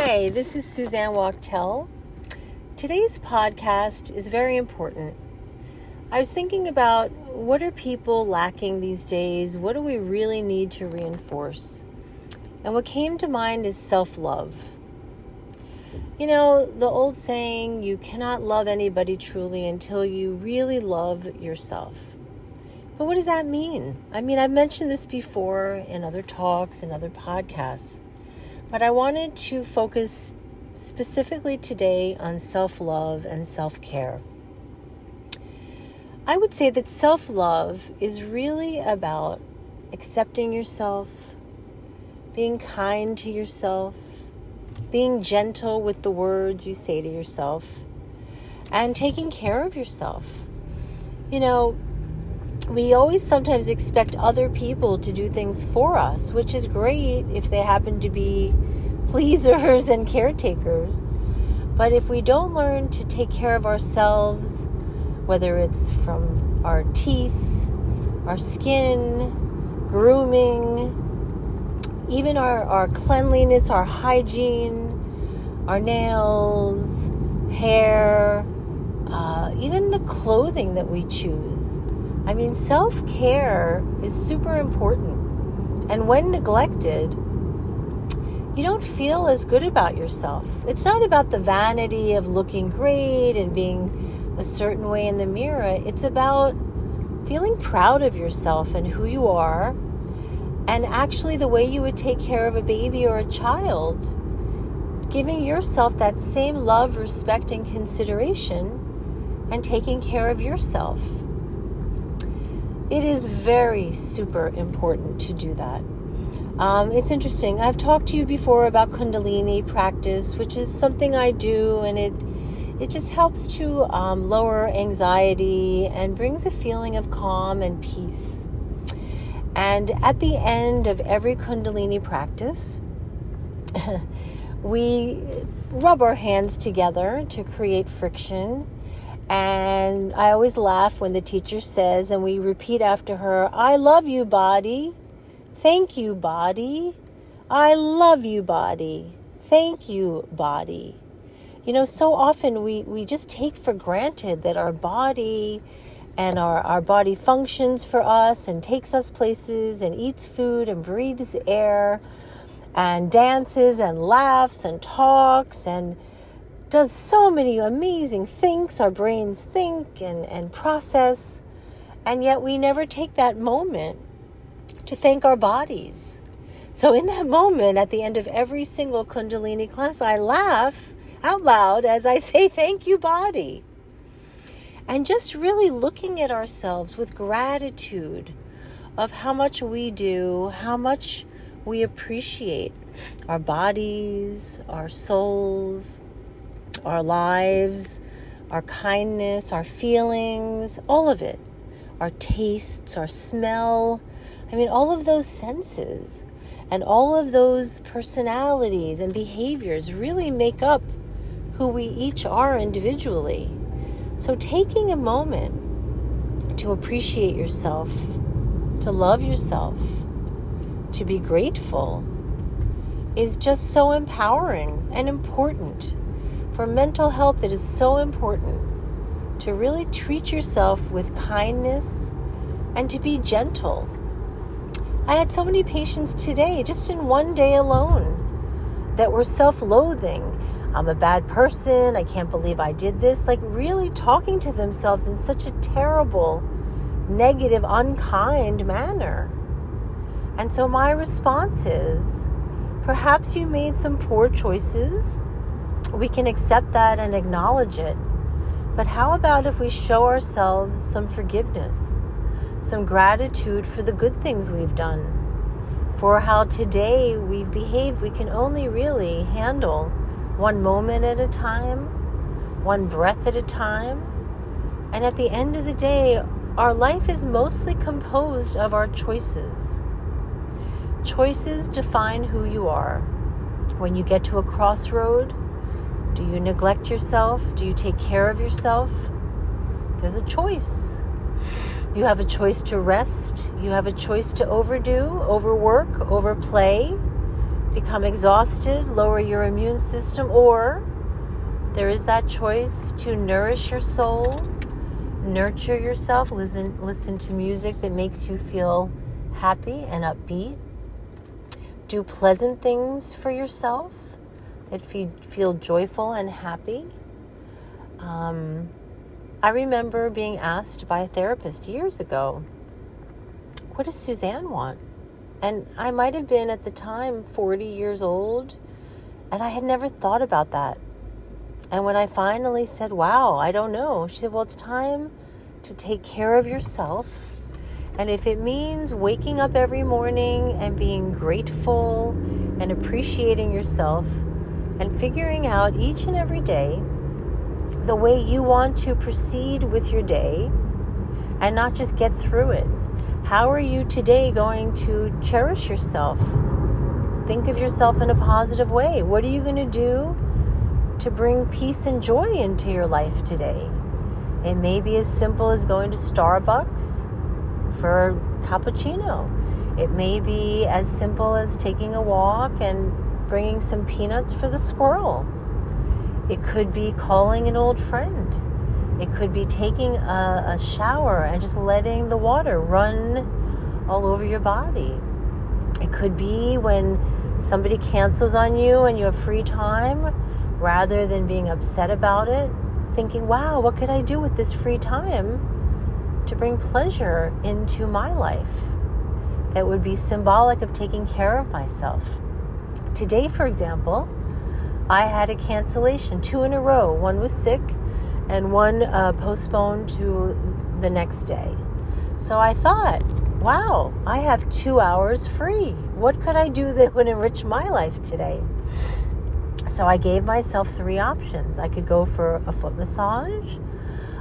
Hi, this is Suzanne Wachtel. Today's podcast is very important. I was thinking about what are people lacking these days? What do we really need to reinforce? And what came to mind is self-love. You know, the old saying, you cannot love anybody truly until you really love yourself. But what does that mean? I've mentioned this before in other talks and other podcasts. But I wanted to focus specifically today on self-love and self-care. I would say that self-love is really about accepting yourself, being kind to yourself, being gentle with the words you say to yourself, and taking care of yourself. You know, we always sometimes expect other people to do things for us, which is great if they happen to be pleasers and caretakers. But if we don't learn to take care of ourselves, whether it's from our teeth, our skin, grooming, even our cleanliness, our hygiene, our nails, hair, even the clothing that we choose. Self-care is super important. And when neglected, you don't feel as good about yourself. It's not about the vanity of looking great and being a certain way in the mirror. It's about feeling proud of yourself and who you are, and actually the way you would take care of a baby or a child, giving yourself that same love, respect, and consideration, and taking care of yourself. It is very super important to do that. It's interesting. I've talked to you before about Kundalini practice, which is something I do, and it just helps to lower anxiety and brings a feeling of calm and peace. And at the end of every Kundalini practice, we rub our hands together to create friction. And I always laugh when the teacher says, and we repeat after her, I love you, body. Thank you, body. I love you, body. Thank you, body. You know, so often we just take for granted that our body and our body functions for us and takes us places and eats food and breathes air and dances and laughs and talks and does so many amazing things. Our brains think and process, and yet we never take that moment to thank our bodies. So in that moment, at the end of every single Kundalini class, I laugh out loud as I say, thank you, body. And just really looking at ourselves with gratitude of how much we do, how much we appreciate our bodies, our souls, our lives, our kindness, our feelings, all of it, our tastes, our smell. All of those senses and all of those personalities and behaviors really make up who we each are individually. So taking a moment to appreciate yourself, to love yourself, to be grateful is just so empowering and important. For mental health, it is so important to really treat yourself with kindness and to be gentle. I had so many patients today, just in one day alone, that were self-loathing. I'm a bad person. I can't believe I did this. Like really talking to themselves in such a terrible, negative, unkind manner. And so my response is, perhaps you made some poor choices. We can accept that and acknowledge it. But how about if we show ourselves some forgiveness, some gratitude for the good things we've done, for how today we've behaved. We can only really handle one moment at a time, one breath at a time. And at the end of the day, our life is mostly composed of our choices. Choices define who you are. When you get to a crossroad, do you neglect yourself? Do you take care of yourself? There's a choice. You have a choice to rest. You have a choice to overdo, overwork, overplay, become exhausted, lower your immune system, or there is that choice to nourish your soul, nurture yourself, listen to music that makes you feel happy and upbeat. Do pleasant things for yourself that feel joyful and happy. I remember being asked by a therapist years ago, what does Suzanne want? And I might have been at the time 40 years old, and I had never thought about that. And when I finally said, wow, I don't know, she said, well, it's time to take care of yourself. And if it means waking up every morning and being grateful and appreciating yourself and figuring out each and every day the way you want to proceed with your day and not just get through it. How are you today going to cherish yourself? Think of yourself in a positive way. What are you going to do to bring peace and joy into your life today? It may be as simple as going to Starbucks for a cappuccino. It may be as simple as taking a walk and bringing some peanuts for the squirrel. It could be calling an old friend. It could be taking a shower and just letting the water run all over your body. It could be when somebody cancels on you and you have free time, rather than being upset about it, thinking, wow, what could I do with this free time to bring pleasure into my life that would be symbolic of taking care of myself? Today, for example, I had a cancellation, 2 in a row. One was sick and one postponed to the next day. So I thought, wow, I have 2 hours free. What could I do that would enrich my life today? So I gave myself 3 options. I could go for a foot massage.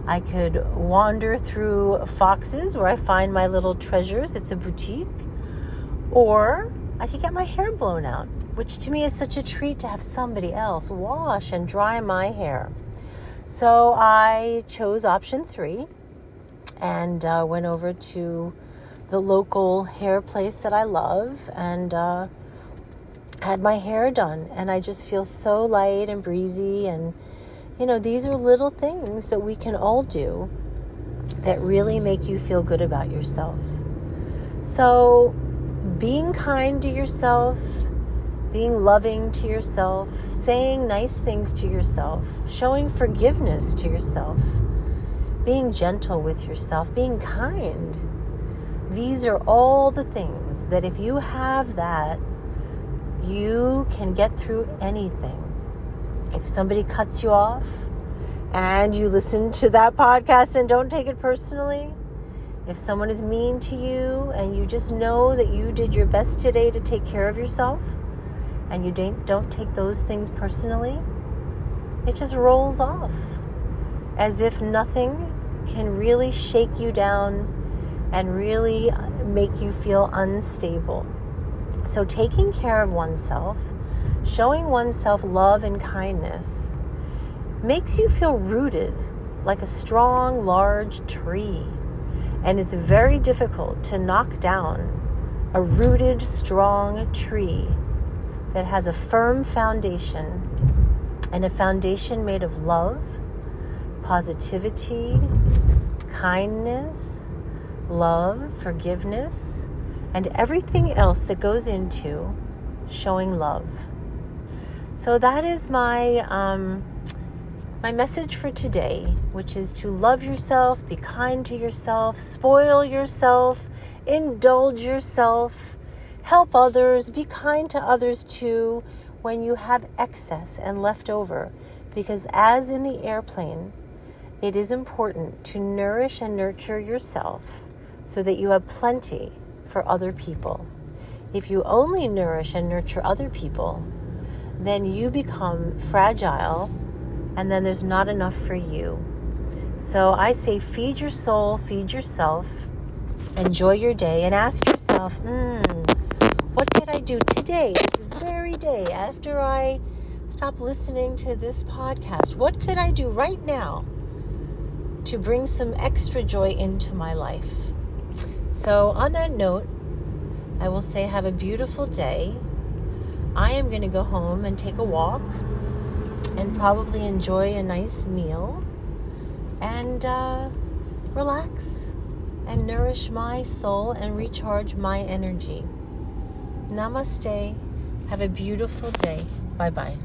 I could wander through Fox's, where I find my little treasures. It's a boutique. Or I could get my hair blown out, which to me is such a treat to have somebody else wash and dry my hair. So I chose option 3 and went over to the local hair place that I love and had my hair done. And I just feel so light and breezy. And, you know, these are little things that we can all do that really make you feel good about yourself. So being kind to yourself, being loving to yourself, saying nice things to yourself, showing forgiveness to yourself, being gentle with yourself, being kind. These are all the things that if you have that, you can get through anything. If somebody cuts you off and you listen to that podcast and don't take it personally, if someone is mean to you and you just know that you did your best today to take care of yourself, and you don't take those things personally, it just rolls off as if nothing can really shake you down and really make you feel unstable. So taking care of oneself, showing oneself love and kindness, makes you feel rooted like a strong, large tree. And it's very difficult to knock down a rooted, strong tree that has a firm foundation, and a foundation made of love, positivity, kindness, love, forgiveness, and everything else that goes into showing love. So that is my message for today, which is to love yourself, be kind to yourself, spoil yourself, indulge yourself, help others, be kind to others too when you have excess and leftover. Because as in the airplane, it is important to nourish and nurture yourself so that you have plenty for other people. If you only nourish and nurture other people, then you become fragile and then there's not enough for you. So I say feed your soul, feed yourself, enjoy your day, and ask yourself, what could I do today, this very day, after I stop listening to this podcast? What could I do right now to bring some extra joy into my life? So on that note, I will say have a beautiful day. I am going to go home and take a walk and probably enjoy a nice meal and relax and nourish my soul and recharge my energy. Namaste. Have a beautiful day. Bye-bye.